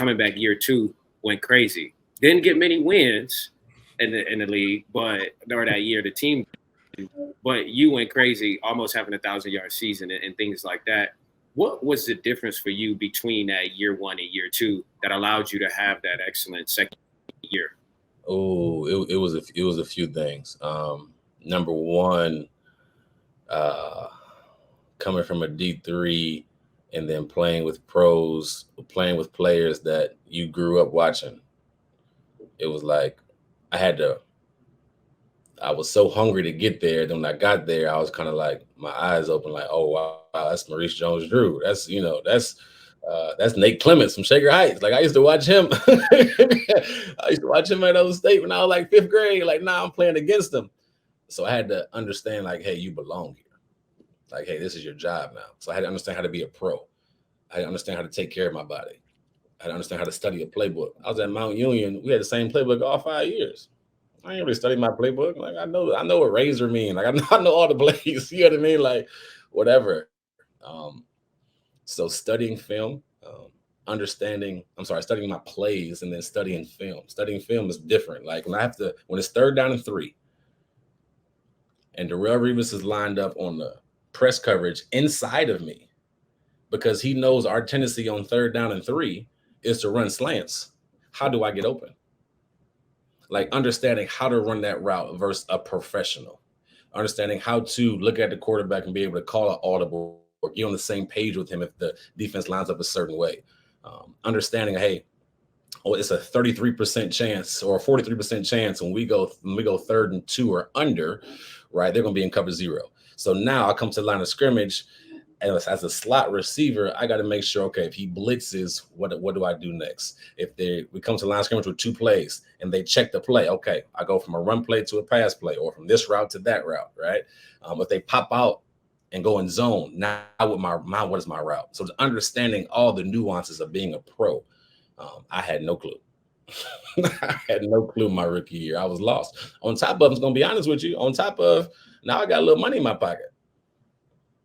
coming back year 2 went crazy. Didn't get many wins in the league, but during that year, the team. But you went crazy, almost having 1,000-yard season and things like that. What was the difference for you between that year 1 and year 2 that allowed you to have that excellent second year? Oh, it was a few things. Number one, coming from a D3 and then playing with pros, playing with players that you grew up watching. It was like I was so hungry to get there. Then when I got there, I was kind of like, my eyes open, like, oh wow, that's Maurice Jones-Drew. That's Nate Clements from Shaker Heights. Like I used to watch him. I used to watch him at Old State when I was like 5th grade. Like now I'm playing against him. So I had to understand, like, hey, you belong here. Like, hey, this is your job now. So I had to understand how to be a pro. I had to understand how to take care of my body. I had to understand how to study a playbook. I was at Mount Union. We had the same playbook all 5 years. I ain't really studied my playbook. Like I know what razor mean. Like I know all the blades. You know what I mean? Like whatever. So studying film, studying my plays, and then studying film. Studying film is different. Like when it's 3rd down and 3, and Darrelle Revis is lined up on the press coverage inside of me, because he knows our tendency on 3rd down and 3 is to run slants. How do I get open? Like understanding how to run that route versus a professional, understanding how to look at the quarterback and be able to call an audible or get on the same page with him if the defense lines up a certain way. Understanding, hey, it's a 33% chance or a 43% chance when we go 3rd and 2 or under, right? They're going to be in cover 0. So now I come to the line of scrimmage, and as a slot receiver, I got to make sure, okay, if he blitzes, what do I do next? If we come to the line of scrimmage with 2 plays and they check the play, okay, I go from a run play to a pass play, or from this route to that route, right? If they pop out and go in zone, now what is my route? So understanding all the nuances of being a pro, I had no clue. I had no clue my rookie year. I was lost. On top of, I'm going to be honest with you, now I got a little money in my pocket.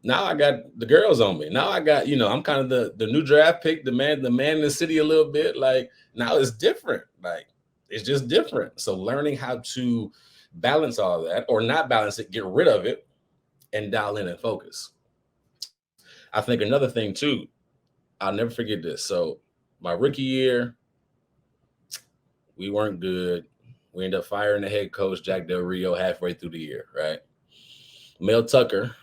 Now I got the girls on me. Now I got, I'm kind of the new draft pick, the man in the city a little bit. Like now it's different. Like it's just different. So learning how to balance all that, or not balance it, get rid of it, and dial in and focus. I think another thing too, I'll never forget this. So my rookie year, we weren't good. We ended up firing the head coach, Jack Del Rio, halfway through the year, right? Mel Tucker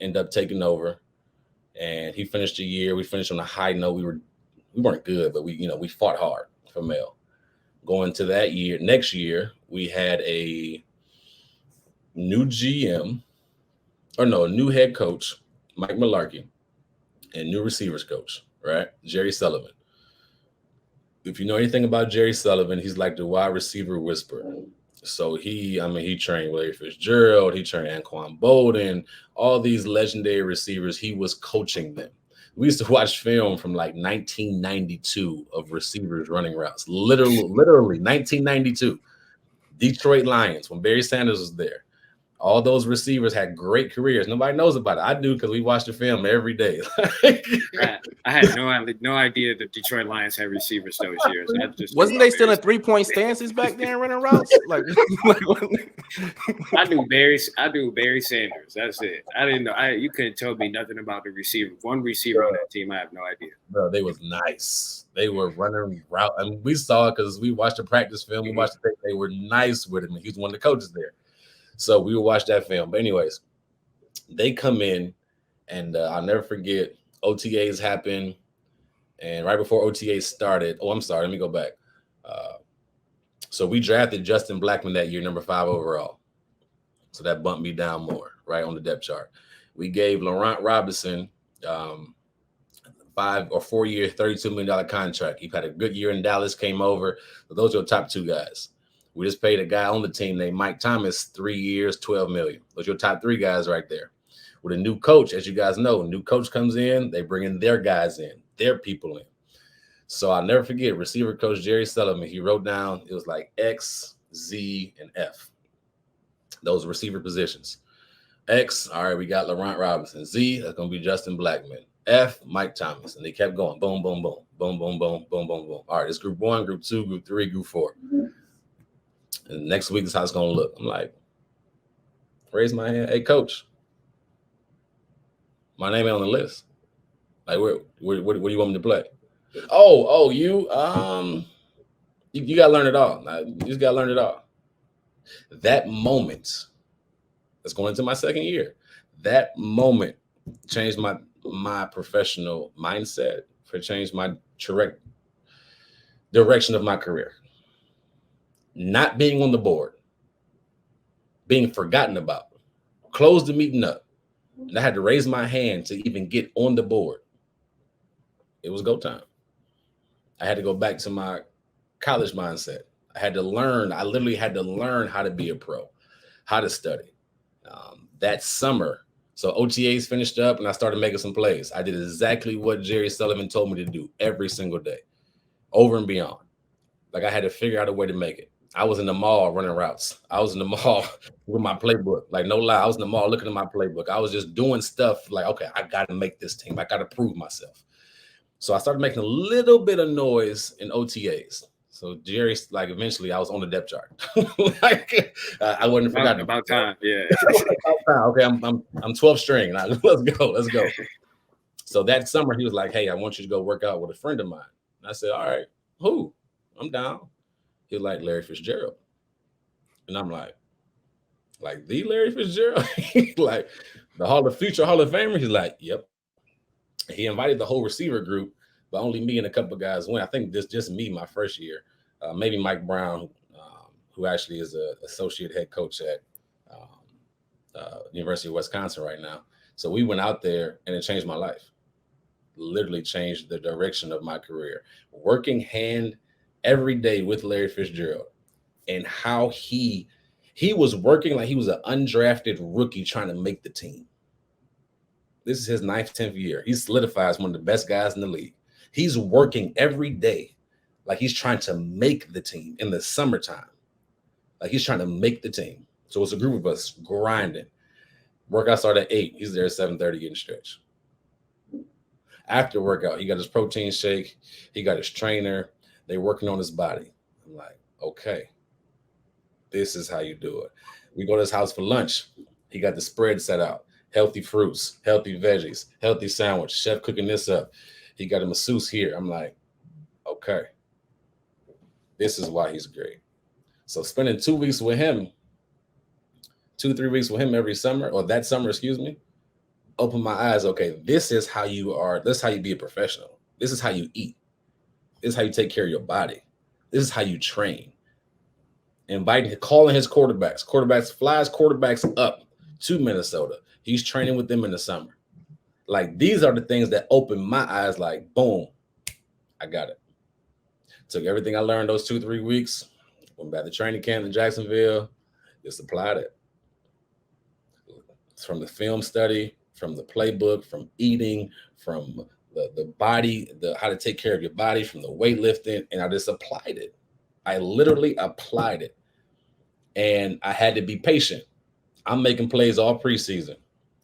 ended up taking over, and he finished the year. We finished on a high note. We weren't good, but we fought hard for Mel. Going to that year, next year, we had a new GM, a new head coach, Mike Mularkey, and new receivers coach, right? Jerry Sullivan. If you know anything about Jerry Sullivan, he's like the wide receiver whisperer. So he trained Larry Fitzgerald, he trained Anquan Bolden, all these legendary receivers. He was coaching them. We used to watch film from like 1992 of receivers running routes. Literally 1992. Detroit Lions, when Barry Sanders was there. All those receivers had great careers. Nobody knows about it. I do, because we watch the film every day. I had no idea the Detroit Lions had receivers those years. Wasn't they still in 3-point stances back then running routes? Like I knew Barry Sanders. That's it. I didn't know. You couldn't tell me nothing about the receiver. One receiver on that team, I have no idea. Bro, they was nice. They were running route. I mean, we saw it because we watched the practice film. We watched the tape. They were nice with him. He was one of the coaches there. So we would watch that film. But anyways, they come in, and I'll never forget, OTAs happened. And right before OTAs started, let me go back. So we drafted Justin Blackmon that year, number 5 overall. So that bumped me down more, right, on the depth chart. We gave Laurent Robinson 5 or 4 year, $32 million contract. He had a good year in Dallas, came over. So those are the top 2 guys. We just paid a guy on the team named Mike Thomas 3 years, $12 million. Those are your top 3 guys right there. With a new coach, as you guys know, a new coach comes in, they bring in their guys in, their people in. So I'll never forget, receiver coach Jerry Sullivan, he wrote down, it was like X, Z, and F. Those receiver positions. X, all right, we got Laurent Robinson. Z, that's going to be Justin Blackmon. F Mike Thomas. And they kept going. Boom, boom, boom. Boom, boom, boom, boom, boom, boom. All right, it's group 1, group 2, group 3, group 4. And next week is how it's going to look. I'm like, raise my hand. Hey, coach. My name ain't on the list. Like, where do you want me to play? Oh, you got to learn it all. You just got to learn it all. That moment, that's going into my second year. That moment changed my professional mindset, changed my direction of my career. Not being on the board, being forgotten about, closed the meeting up. And I had to raise my hand to even get on the board. It was go time. I had to go back to my college mindset. I literally had to learn how to be a pro, how to study. That summer, so OTAs finished up and I started making some plays. I did exactly what Jerry Sullivan told me to do every single day, over and beyond. Like I had to figure out a way to make it. I was in the mall running routes. I was in the mall with my playbook. Like, no lie, I was in the mall looking at my playbook. I was just doing stuff like, okay, I got to make this team. I got to prove myself. So I started making a little bit of noise in OTAs. So Jerry's like, eventually I was on the depth chart. I wasn't forgotten. About time, yeah. Okay, I'm 12 string. Let's go. So that summer he was like, hey, I want you to go work out with a friend of mine. And I said, all right, who? I'm down. He was like, Larry Fitzgerald. And I'm like the Larry Fitzgerald? Like the future Hall of Famer? He's like, yep. He invited the whole receiver group, but only me and a couple of guys went. I think this just me my first year. Maybe Mike Brown, who actually is an associate head coach at University of Wisconsin right now. So we went out there and it changed my life. Literally changed the direction of my career. Working hand every day with Larry Fitzgerald and how he was working like he was an undrafted rookie trying to make the team. This is his 9th, 10th year. He solidifies one of the best guys in the league. He's working every day like he's trying to make the team in the summertime. Like he's trying to make the team. So it's a group of us grinding. Workout started at 8. He's there at 7:30 getting stretched. After workout, he got his protein shake. He got his trainer. They're working on his body. I'm like, okay, this is how you do it. We go to his house for lunch. He got the spread set out. Healthy fruits, healthy veggies, healthy sandwich, chef cooking this up. He got a masseuse here. I'm like, okay, this is why he's great. So spending 2 weeks with him, 2-3 weeks with him every summer, or that summer, excuse me, opened my eyes. Okay, this is how you are. This is how you be a professional. This is how you eat. This is how you take care of your body. This is how you train. Calling his quarterbacks, flies quarterbacks up to Minnesota. He's training with them in the summer. Like, these are the things that opened my eyes like, boom, I got it. Took everything I learned those 2-3 weeks, went back to training camp in Jacksonville, just applied it. It's from the film study, from the playbook, from eating, from the body, how to take care of your body, from the weightlifting, and I just applied it. I literally applied it. And I had to be patient. I'm making plays all preseason.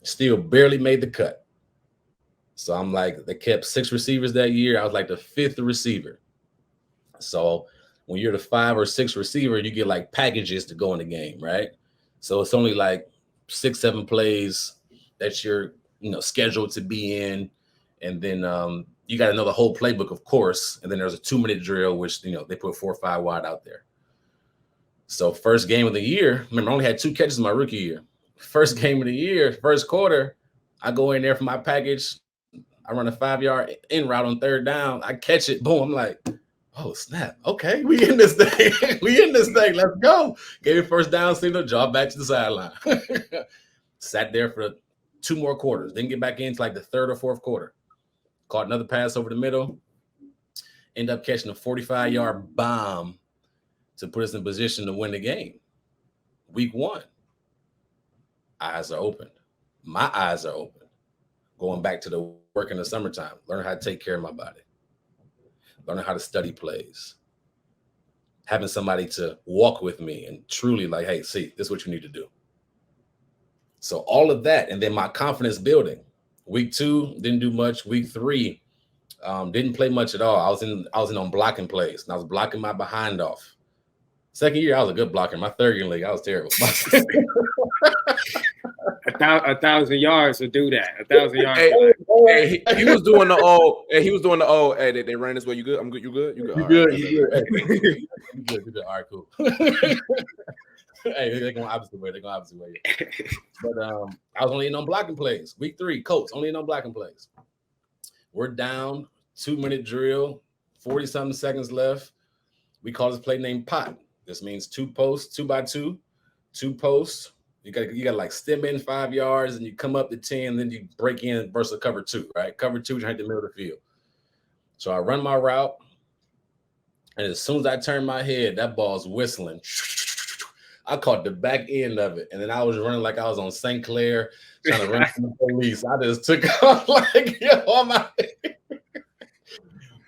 Still barely made the cut. So I'm like, they kept 6 receivers that year. I was like the 5th receiver. So when you're the 5 or 6 receiver, you get like packages to go in the game, right? So it's only like 6-7 plays that you're, scheduled to be in. And then you got to know the whole playbook, of course. And then there's a 2-minute drill, which, they put 4 or 5 wide out there. So first game of the year, remember, I only had 2 catches in my rookie year. First game of the year, first quarter, I go in there for my package. I run a 5-yard in route on 3rd down. I catch it. Boom. I'm like, oh, snap. Okay, we in this thing. Let's go. Gave it first down signal, jog back to the sideline. Sat there for 2 more quarters. Didn't get back into like the 3rd or 4th quarter. Caught another pass over the middle. End up catching a 45-yard bomb to put us in position to win the game. Week 1. Eyes are open. My eyes are open. Going back to the work in the summertime, learning how to take care of my body, learning how to study plays, having somebody to walk with me and truly like, hey, see, this is what you need to do. So all of that, and then my confidence building. Week 2, didn't do much. Week 3, didn't play much at all. I was in on blocking plays, and I was blocking my behind off. Second year, I was a good blocker. My third year league, I was terrible. 1,000 yards to do that. 1,000 yards. He was doing the old. He was doing the old. Hey, they ran this way. You good? I'm good. You good? You good? You good? You good? You good? You good? All right, cool. Hey, they're going opposite way. But I was only in on blocking plays. Week 3, coach, only in on blocking plays. We're down, 2-minute drill, 40-something seconds left. We call this play named pot. This means 2 posts, 2 by 2, 2 posts. You got like stem in 5 yards, and you come up to 10, then you break in versus cover 2, right? Cover 2, you're in the middle of the field. So I run my route, and as soon as I turn my head, that ball's whistling. I caught the back end of it, and then I was running like I was on St. Clair trying to run from the police. I just took off like, on my head.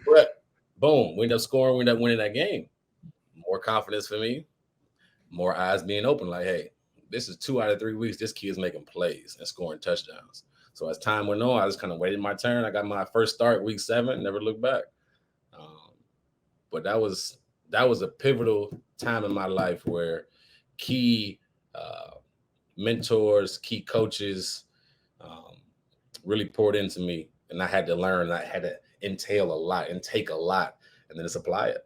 But boom, we ended up scoring. We ended up winning that game. More confidence for me, more eyes being open. Like, hey, this is 2 out of 3 weeks. This kid's making plays and scoring touchdowns. So as time went on, I just kind of waited my turn. I got my first start week 7, never looked back. But that was a pivotal time in my life where key mentors, key coaches really poured into me, and I had to learn. I had to intake a lot, and then just apply it.